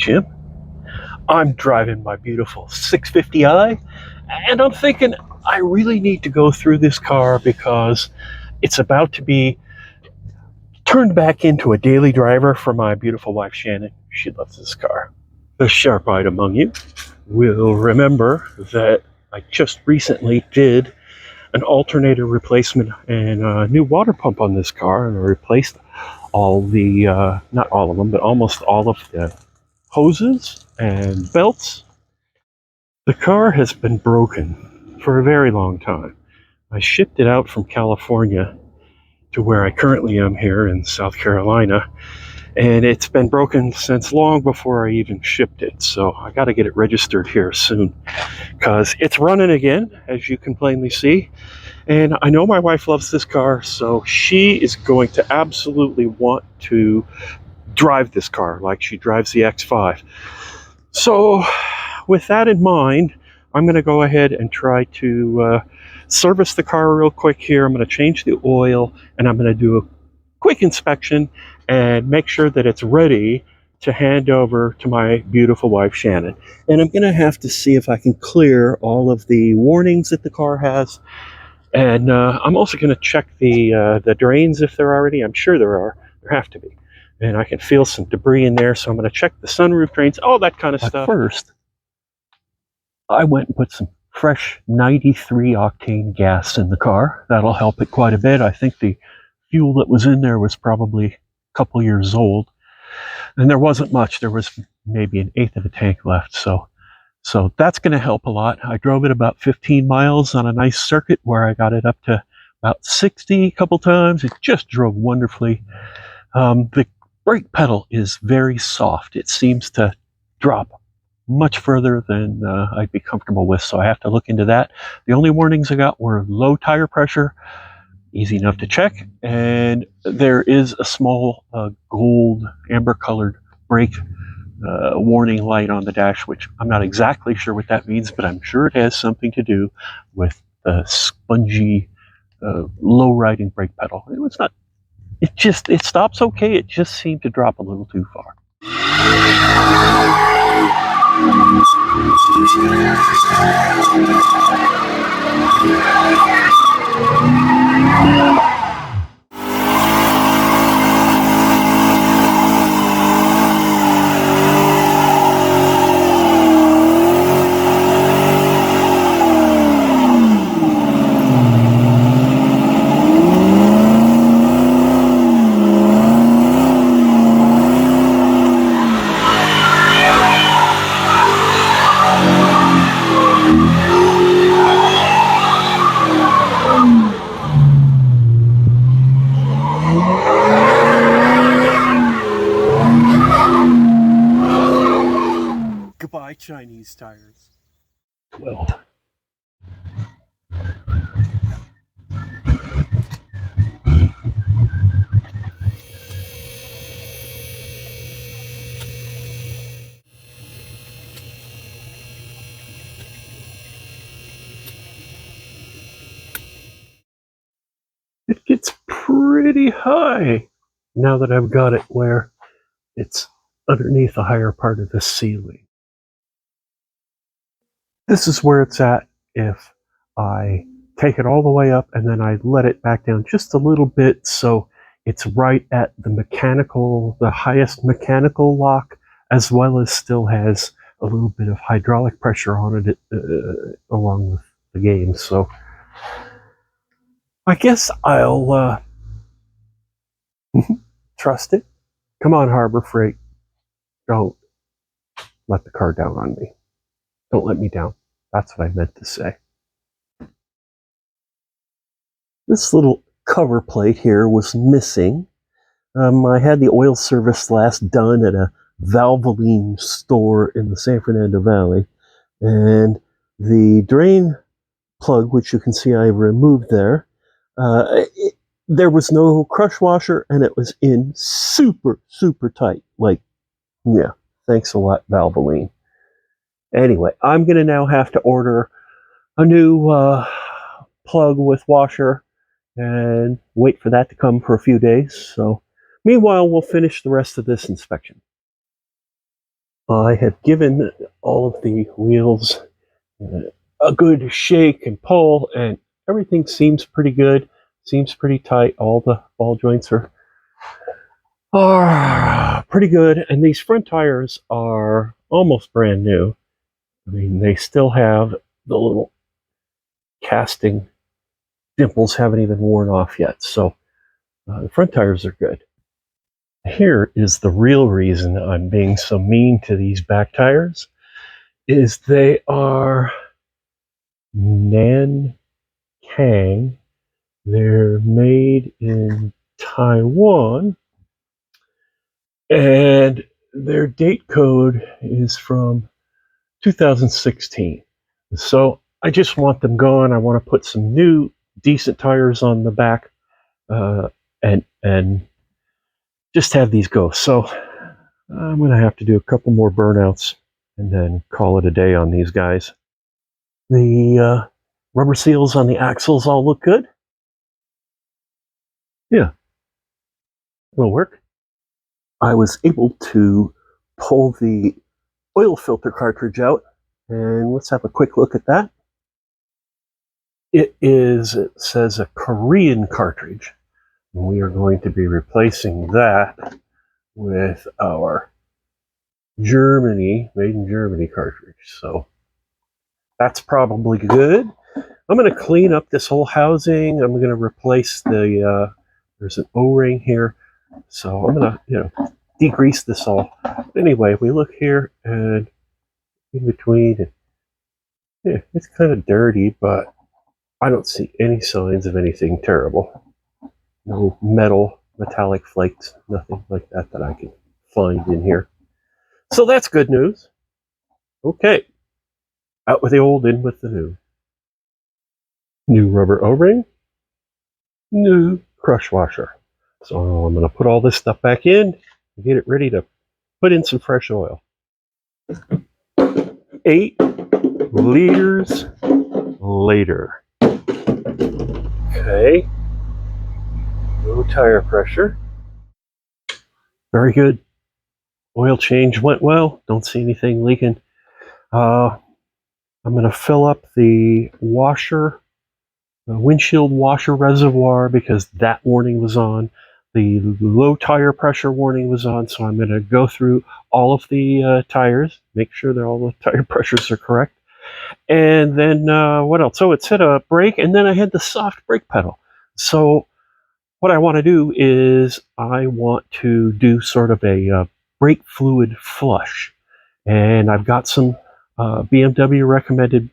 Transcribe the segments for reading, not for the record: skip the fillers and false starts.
Jim. I'm driving my beautiful 650i, and I'm thinking I really need to go through this car because it's about to be turned back into a daily driver for my beautiful wife Shannon. She loves this car. The sharp-eyed among you will remember that I just recently did an alternator replacement and a new water pump on this car, and I replaced all the, not all of them, but almost all of the hoses and belts. The car has been broken for a very long time. I shipped it out from California to where I currently am here in South Carolina, and it's been broken since long before I even shipped it, so I got to get it registered here soon because it's running again, as you can plainly see. And I know my wife loves this car, so she is going to absolutely want to drive this car like she drives the X5. So with that in mind, I'm going to go ahead and try to service the car real quick here. I'm going to change the oil, and I'm going to do a quick inspection and make sure that it's ready to hand over to my beautiful wife Shannon. And I'm going to have to see if I can clear all of the warnings that the car has. And I'm also going to check the drains if there are already. I'm sure there are. There have to be. And I can feel some debris in there, so I'm going to check the sunroof drains, all that kind of stuff. First, I went and put some fresh 93 octane gas in the car. That'll help it quite a bit. I think the fuel that was in there was probably a couple years old, and there wasn't much. There was maybe an eighth of a tank left, so that's going to help a lot. I drove it about 15 miles on a nice circuit where I got it up to about 60 a couple times. It just drove wonderfully. The brake pedal is very soft. It seems to drop much further than I'd be comfortable with, so I have to look into that. The only warnings I got were low tire pressure, easy enough to check, and there is a small gold amber colored brake warning light on the dash, which I'm not exactly sure what that means, but I'm sure it has something to do with the spongy low riding brake pedal. It's not, it stops okay, it just seemed to drop a little too far. Goodbye, Chinese tires. 12. It gets pretty high now that I've got it where it's underneath the higher part of the ceiling. This is where it's at if I take it all the way up and then I let it back down just a little bit so it's right at the highest mechanical lock, as well as still has a little bit of hydraulic pressure on it along with the game. So I guess I'll trust it. Come on, Harbor Freight. Don't let the car down on me. Don't let me down. That's what I meant to say. This little cover plate here was missing. I had the oil service last done at a Valvoline store in the San Fernando Valley, and the drain plug, which you can see I removed there, there was no crush washer, and it was in super, super tight. Like, yeah, thanks a lot, Valvoline. Anyway, I'm going to now have to order a new plug with washer and wait for that to come for a few days. So meanwhile, we'll finish the rest of this inspection. I have given all of the wheels a good shake and pull, and everything seems pretty good. Seems pretty tight. All the ball joints are pretty good, and these front tires are almost brand new. I mean, they still have the little casting dimples haven't even worn off yet, so the front tires are good. Here is the real reason I'm being so mean to these back tires, is they are Nankang. They're made in Taiwan, and their date code is from 2016. So I just want them gone. I want to put some new, decent tires on the back, and just have these go. So I'm going to have to do a couple more burnouts and then call it a day on these guys. The rubber seals on the axles all look good. Yeah, will work. I was able to pull the oil filter cartridge out, and let's have a quick look at that. It says a Korean cartridge. We are going to be replacing that with our made in Germany cartridge. So that's probably good. I'm going to clean up this whole housing. I'm going to replace there's an O-ring here. So I'm going to, degrease this all. Anyway, we look here, and in between, it's kind of dirty, but I don't see any signs of anything terrible. No metallic flakes, nothing like that I can find in here. So that's good news. Okay, out with the old, in with the new. New rubber O-ring, new crush washer. So I'm going to put all this stuff back in and get it ready to put in some fresh oil. 8 liters later. Okay, no tire pressure. Very good. Oil change went well. Don't see anything leaking. I'm going to fill up the windshield washer reservoir, because that warning was on. The low tire pressure warning was on, so I'm going to go through all of the tires, make sure that all the tire pressures are correct. And then what else? Oh, it said a brake, and then I had the soft brake pedal. So what I want to do is I want to do sort of a brake fluid flush. And I've got some BMW recommended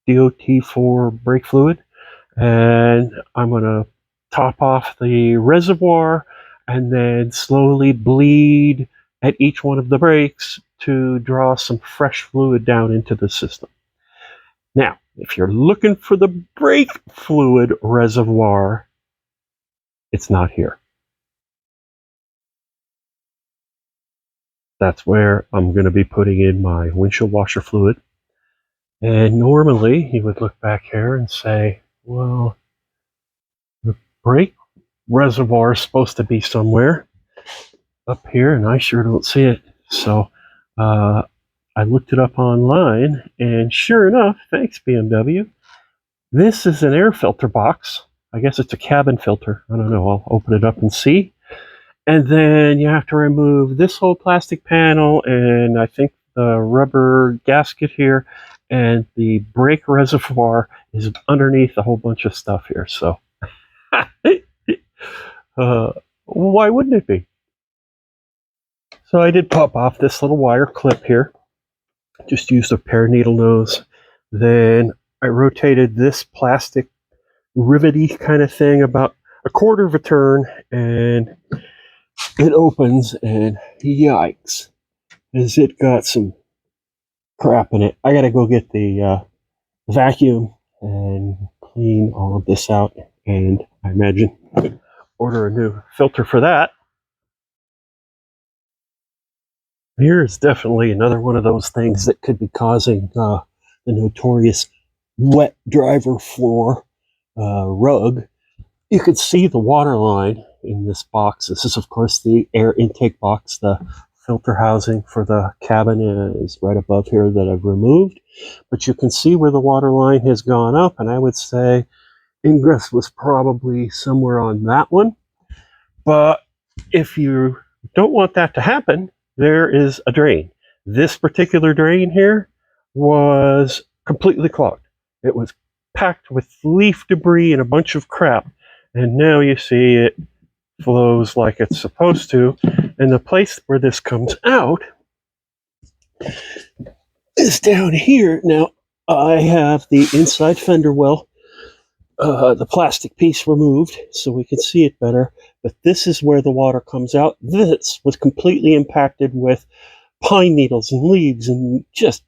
DOT4 brake fluid, and I'm going to top off the reservoir and then slowly bleed at each one of the brakes to draw some fresh fluid down into the system. Now, if you're looking for the brake fluid reservoir, it's not here. That's where I'm going to be putting in my windshield washer fluid. And normally you would look back here and say, well, the brake reservoir is supposed to be somewhere up here, and I sure don't see it. So I looked it up online, and sure enough, thanks BMW, this is an air filter box. I guess it's a cabin filter. I don't know. I'll open it up and see. And then you have to remove this whole plastic panel, and I think the rubber gasket here, and the brake reservoir is underneath a whole bunch of stuff here. So why wouldn't it be? So I did pop off this little wire clip here. Just used a pair of needle nose. Then I rotated this plastic rivety kind of thing about a quarter of a turn, and it opens, and yikes, has it got some crap in it. I gotta go get the vacuum and clean all of this out, and I imagine order a new filter for that. Here is definitely another one of those things that could be causing the notorious wet driver floor rug. You could see the water line in this box. This is, of course, the air intake box, the filter housing for the cabin is right above here that I've removed. But you can see where the water line has gone up, and I would say ingress was probably somewhere on that one. But if you don't want that to happen, there is a drain. This particular drain here was completely clogged. It was packed with leaf debris and a bunch of crap. And now you see it flows like it's supposed to. And the place where this comes out is down here. Now, I have the inside fender well, the plastic piece removed so we can see it better. But this is where the water comes out. This was completely impacted with pine needles and leaves and just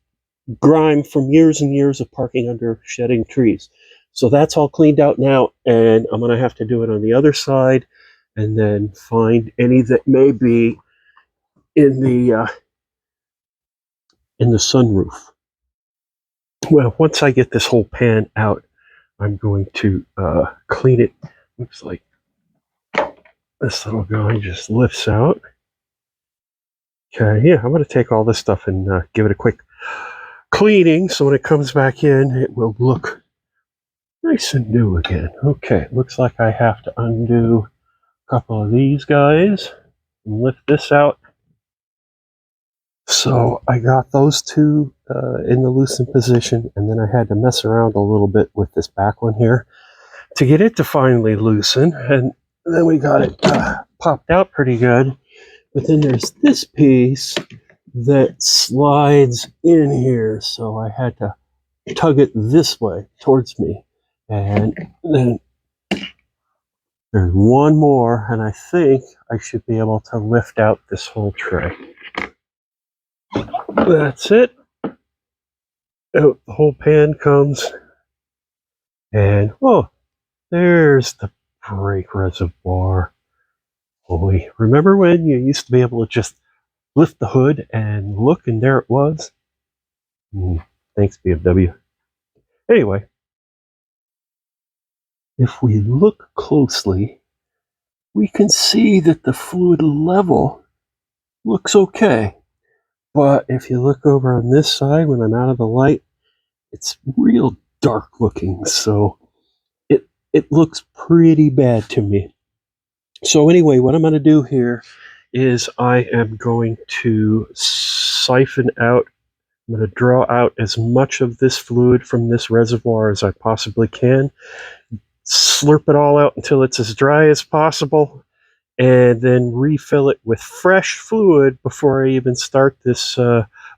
grime from years and years of parking under shedding trees. So that's all cleaned out now, and I'm going to have to do it on the other side and then find any that may be in the sunroof. Well, once I get this whole pan out, I'm going to clean it. Looks like this little guy just lifts out. Okay, yeah, I'm going to take all this stuff and give it a quick cleaning, so when it comes back in, it will look nice and new again. Okay, looks like I have to undo a couple of these guys and lift this out. So I got those two in the loosened position, and then I had to mess around a little bit with this back one here to get it to finally loosen, and then we got it popped out pretty good. But then there's this piece that slides in here, so I had to tug it this way towards me. And then there's one more, and I think I should be able to lift out this whole tray. That's it. Out the whole pan comes. And, oh, there's the brake reservoir. Boy, remember when you used to be able to just lift the hood and look, and there it was? Thanks, BMW. Anyway, if we look closely, we can see that the fluid level looks okay. But if you look over on this side, when I'm out of the light, it's real dark looking. So it looks pretty bad to me. So anyway, what I'm going to do here is I am going to siphon out, I'm going to draw out as much of this fluid from this reservoir as I possibly can, slurp it all out until it's as dry as possible, and then refill it with fresh fluid before I even start this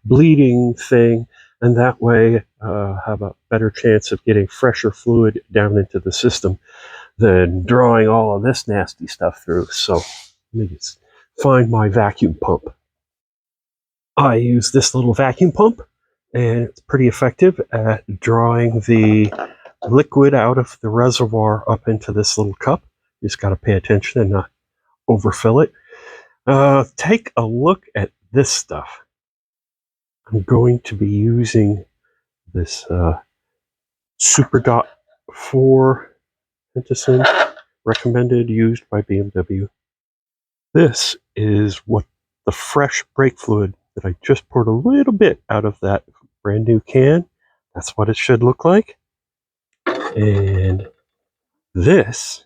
bleeding thing, and that way have a better chance of getting fresher fluid down into the system than drawing all of this nasty stuff through. So let me just find my vacuum pump. I use this little vacuum pump, and it's pretty effective at drawing the liquid out of the reservoir up into this little cup. You just got to pay attention and not overfill it. Take a look at this stuff. I'm going to be using this Super Dot 4 Pentacin, recommended, used by BMW. This is what the fresh brake fluid that I just poured a little bit out of that brand new can. That's what it should look like. And this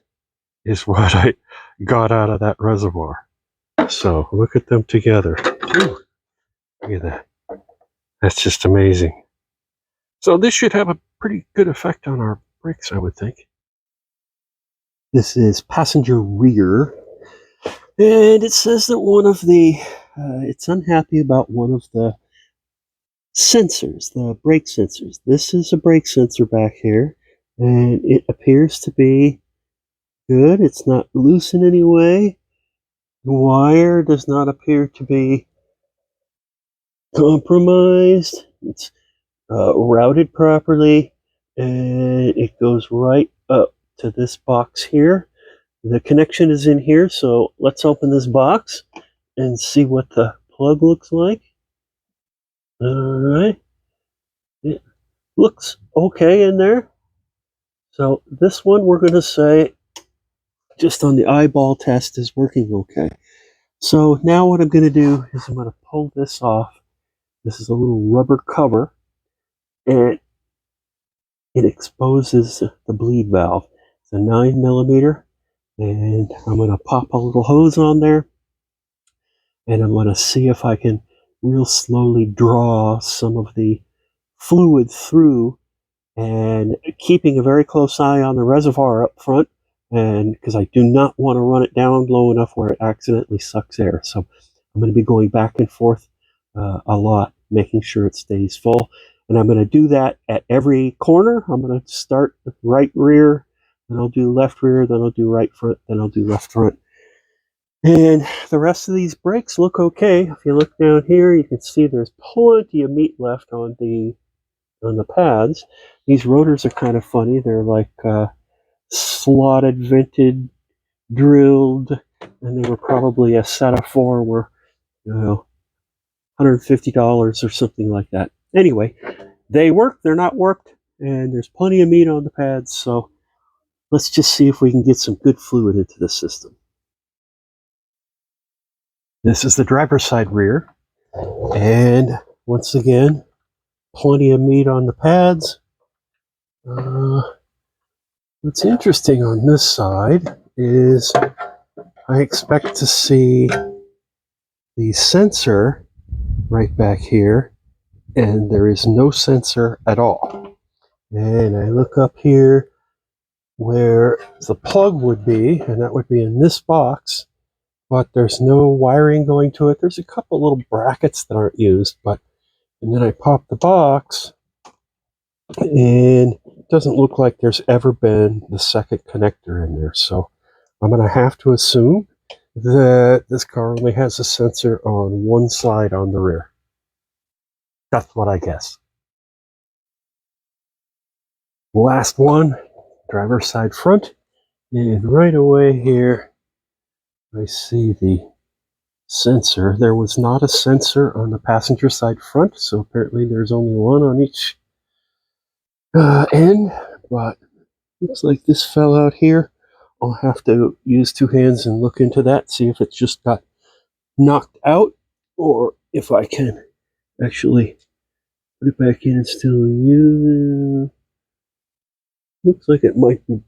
is what I got out of that reservoir. So look at them together. Ooh, look at that. That's just amazing. So this should have a pretty good effect on our brakes, I would think. This is passenger rear, and it says that one of the, it's unhappy about one of the sensors, the brake sensors. This is a brake sensor back here, and it appears to be good. It's not loose in any way. The wire does not appear to be compromised. It's routed properly, and it goes right up to this box here. The connection is in here, so let's open this box and see what the plug looks like. All right, it looks okay in there. So this one we're going to say, just on the eyeball test, is working okay. So now what I'm going to do is I'm going to pull this off. This is a little rubber cover, and it exposes the bleed valve. It's a 9mm, and I'm going to pop a little hose on there, and I'm going to see if I can real slowly draw some of the fluid through, and keeping a very close eye on the reservoir up front, and because I do not want to run it down low enough where it accidentally sucks air. So I'm going to be going back and forth a lot, making sure it stays full. And I'm going to do that at every corner. I'm going to start with right rear, then I'll do left rear, then I'll do right front, then I'll do left front. And the rest of these brakes look okay. If you look down here, you can see there's plenty of meat left on the pads. These rotors are kind of funny. They're like slotted, vented, drilled, and they were probably a set of 4 were, $150 or something like that. Anyway, they work, they're not worked, and there's plenty of meat on the pads, so let's just see if we can get some good fluid into the system. This is the driver's side rear, and once again, plenty of meat on the pads. What's interesting on this side is I expect to see the sensor right back here, and there is no sensor at all. And I look up here where the plug would be, and that would be in this box, but there's no wiring going to it. There's a couple little brackets that aren't used, and then I pop the box, and it doesn't look like there's ever been the second connector in there. So I'm going to have to assume that this car only has a sensor on one side on the rear. That's what I guess. Last one, driver's side front, and right away here I see the sensor. There was not a sensor on the passenger side front, so apparently there's only one on each end, but looks like this fell out here. I'll have to use 2 hands and look into that, see if it just got knocked out, or if I can actually put it back in and still use it. Looks like it might be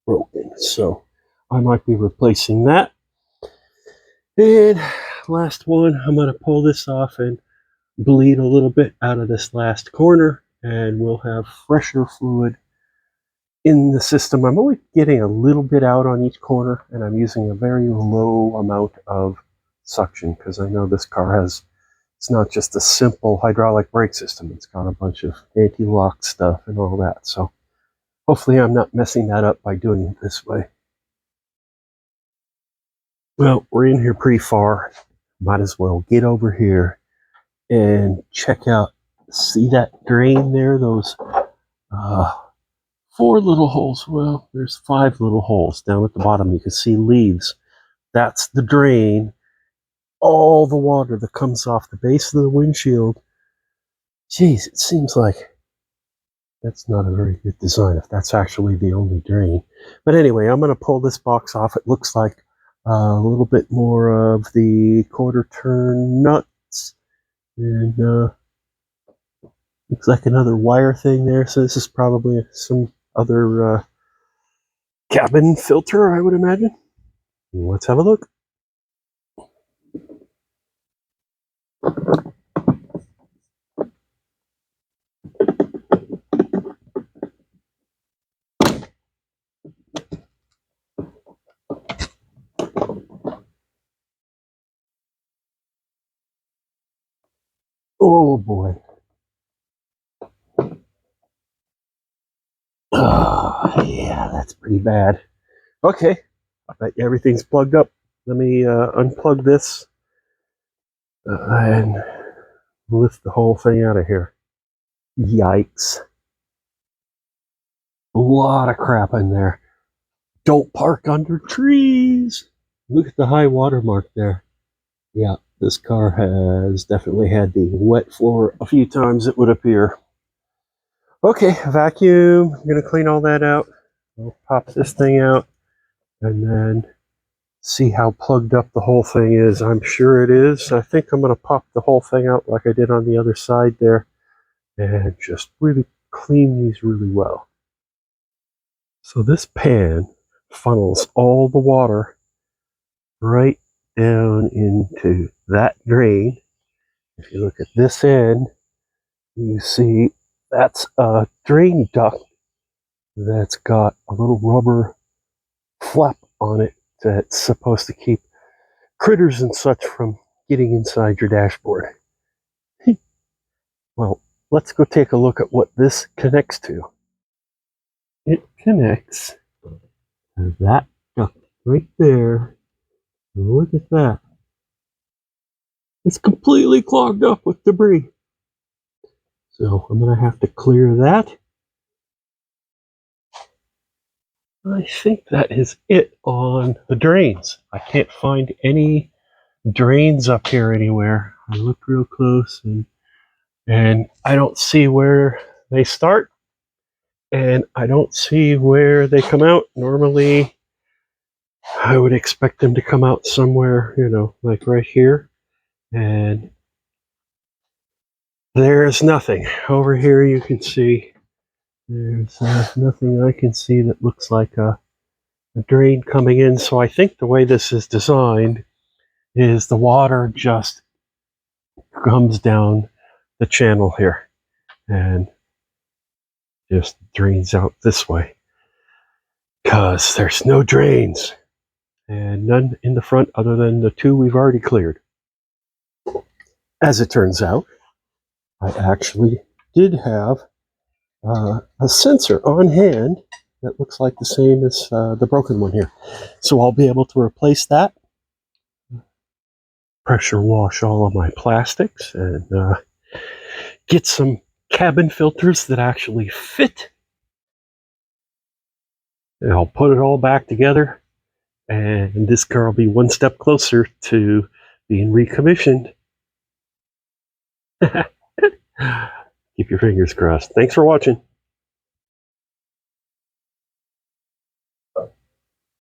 broken, so I might be replacing that. And last one, I'm going to pull this off and bleed a little bit out of this last corner, and we'll have fresher fluid in the system. I'm only getting a little bit out on each corner, and I'm using a very low amount of suction because I know this car it's not just a simple hydraulic brake system. It's got a bunch of anti-lock stuff and all that. So hopefully I'm not messing that up by doing it this way. Well, we're in here pretty far. Might as well get over here and check out. See that drain there? Those 4 little holes. Well, there's 5 little holes down at the bottom. You can see leaves. That's the drain. All the water that comes off the base of the windshield. Geez, it seems like that's not a very good design if that's actually the only drain. But anyway, I'm going to pull this box off. It looks like a little bit more of the quarter turn nuts, and looks like another wire thing there. So this is probably some other cabin filter, I would imagine. Let's have a look. Oh boy. Oh, yeah, that's pretty bad. Okay, everything's plugged up. Let me unplug this and lift the whole thing out of here. Yikes. A lot of crap in there. Don't park under trees. Look at the high water mark there. Yeah, this car has definitely had the wet floor a few times, it would appear. Okay, vacuum. I'm going to clean all that out. I'll pop this thing out and then see how plugged up the whole thing is. I'm sure it is. I think I'm going to pop the whole thing out like I did on the other side there and just really clean these really well. So this pan funnels all the water right down into that drain. If you look at this end, you see that's a drain duct that's got a little rubber flap on it that's supposed to keep critters and such from getting inside your dashboard. Well, let's go take a look at what this connects to. It connects to that duct right there. Look at that. It's completely clogged up with debris. So I'm going to have to clear that. I think that is it on the drains. I can't find any drains up here anywhere. I looked real close and I don't see where they start and I don't see where they come out. Normally I would expect them to come out somewhere, you know, like right here, and there's nothing. Over here you can see there's nothing I can see that looks like a drain coming in. So I think the way this is designed is the water just comes down the channel here and just drains out this way, because there's no drains and none in the front other than the two we've already cleared. As it turns out, I actually did have a sensor on hand that looks like the same as the broken one here. So I'll be able to replace that, pressure wash all of my plastics, and get some cabin filters that actually fit. And I'll put it all back together, and this car will be one step closer to being recommissioned. Keep your fingers crossed. Thanks for watching.